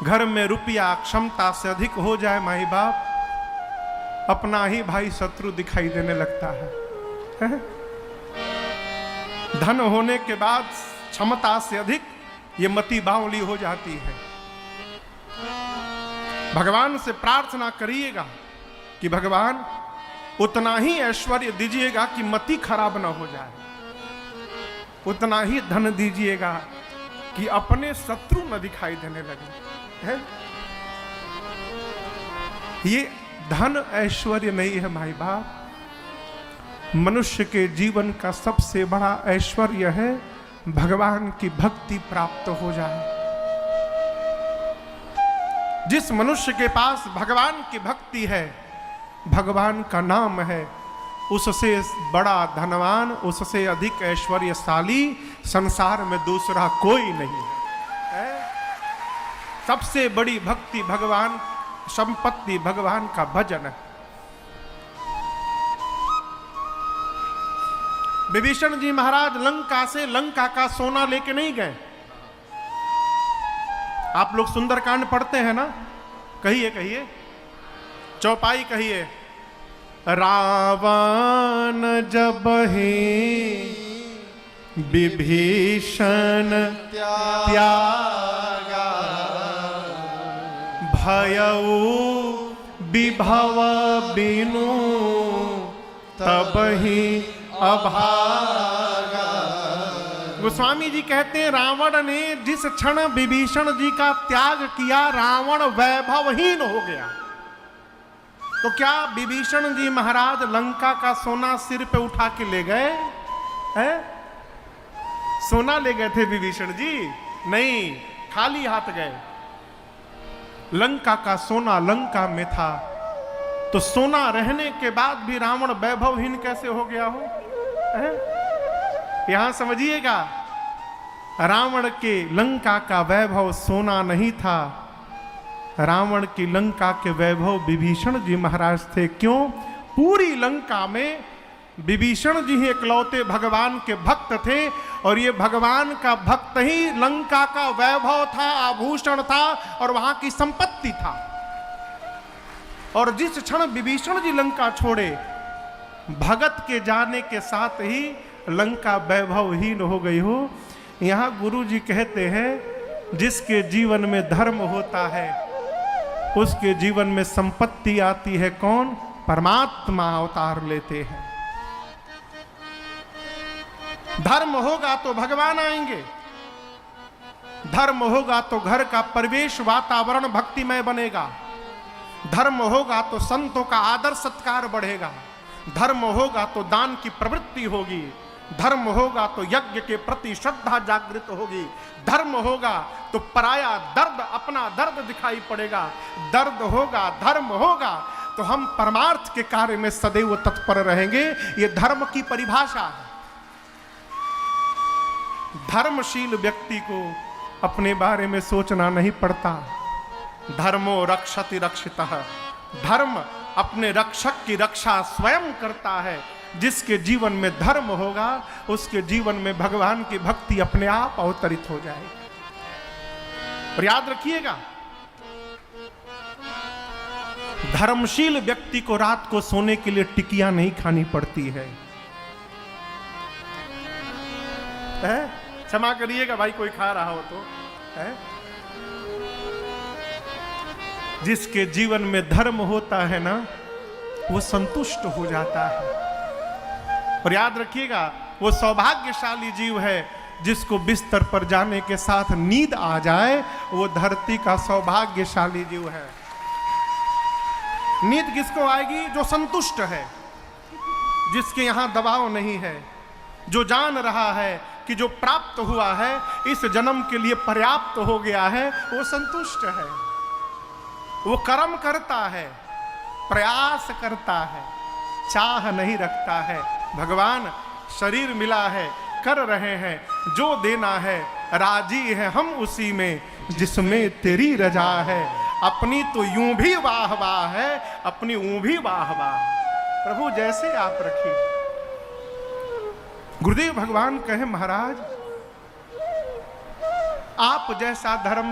घर में रुपया क्षमता से अधिक हो जाए माई बाप, अपना ही भाई शत्रु दिखाई देने लगता है। धन होने के बाद क्षमता से अधिक ये मति बावली हो जाती है। भगवान से प्रार्थना करिएगा कि भगवान उतना ही ऐश्वर्य दीजिएगा कि मति खराब ना हो जाए, उतना ही धन दीजिएगा कि अपने शत्रु न दिखाई देने लगे। है? ये धन ऐश्वर्य नहीं है माई बाप। मनुष्य के जीवन का सबसे बड़ा ऐश्वर्य है भगवान की भक्ति प्राप्त हो जाए। जिस मनुष्य के पास भगवान की भक्ति है, भगवान का नाम है, उससे बड़ा धनवान, उससे अधिक ऐश्वर्यशाली संसार में दूसरा कोई नहीं है। सबसे बड़ी भक्ति भगवान, संपत्ति भगवान का भजन है। विभीषण जी महाराज लंका से लंका का सोना लेके नहीं गए। आप लोग सुंदरकांड पढ़ते हैं ना, कहिए कहिए, चौपाई कहिए। रावण जब ही विभीषण त्यागा, भयउ विभव बिनु तब ही अभागा। गोस्वामी जी कहते हैं रावण ने जिस क्षण विभीषण जी का त्याग किया, रावण वैभवहीन हो गया। तो क्या विभीषण जी महाराज लंका का सोना सिर पे उठा के ले गए हैं? सोना ले गए थे विभीषण जी? नहीं, खाली हाथ गए। लंका का सोना लंका में था, तो सोना रहने के बाद भी रावण वैभवहीन कैसे हो गया हो? यहां समझिएगा, रावण के लंका का वैभव सोना नहीं था, रावण की लंका के वैभव विभीषण जी महाराज थे। क्यों? पूरी लंका में विभीषण जी ही इकलौते भगवान के भक्त थे, और ये भगवान का भक्त ही लंका का वैभव था, आभूषण था और वहां की संपत्ति था। और जिस क्षण विभीषण जी लंका छोड़े, भगत के जाने के साथ ही लंका वैभवहीन हो गई हो। यहां गुरु जी कहते हैं, जिसके जीवन में धर्म होता है उसके जीवन में संपत्ति आती है। कौन? परमात्मा अवतार लेते हैं। धर्म होगा तो भगवान आएंगे, धर्म होगा तो घर का परिवेश वातावरण भक्तिमय बनेगा, धर्म होगा तो संतों का आदर सत्कार बढ़ेगा, धर्म होगा तो दान की प्रवृत्ति होगी, धर्म होगा तो यज्ञ के प्रति श्रद्धा जागृत होगी, धर्म होगा तो पराया दर्द अपना दर्द दिखाई पड़ेगा, दर्द होगा, धर्म होगा तो हम परमार्थ के कार्य में सदैव तत्पर रहेंगे। ये धर्म की परिभाषा है। धर्मशील व्यक्ति को अपने बारे में सोचना नहीं पड़ता। धर्मो रक्षति रक्षितः, धर्म अपने रक्षक की रक्षा स्वयं करता है। जिसके जीवन में धर्म होगा उसके जीवन में भगवान की भक्ति अपने आप अवतरित हो जाएगी। और याद रखिएगा, धर्मशील व्यक्ति को रात को सोने के लिए टिकिया नहीं खानी पड़ती है। क्षमा करिएगा भाई, कोई खा रहा हो तो है? जिसके जीवन में धर्म होता है ना, वो संतुष्ट हो जाता है। और याद रखिएगा, वो सौभाग्यशाली जीव है जिसको बिस्तर पर जाने के साथ नींद आ जाए, वो धरती का सौभाग्यशाली जीव है। नींद किसको आएगी? जो संतुष्ट है, जिसके यहां दबाव नहीं है, जो जान रहा है कि जो प्राप्त हुआ है इस जन्म के लिए पर्याप्त हो गया है, वो संतुष्ट है। वो कर्म करता है, प्रयास करता है, चाह नहीं रखता है। भगवान शरीर मिला है, कर रहे हैं, जो देना है राजी है हम उसी में, जिसमें तेरी रजा है। अपनी तो यूं भी वाह वाह है, अपनी यूं भी वाह वाह। प्रभु जैसे आप रखिए। गुरुदेव भगवान कहे, महाराज आप जैसा धर्म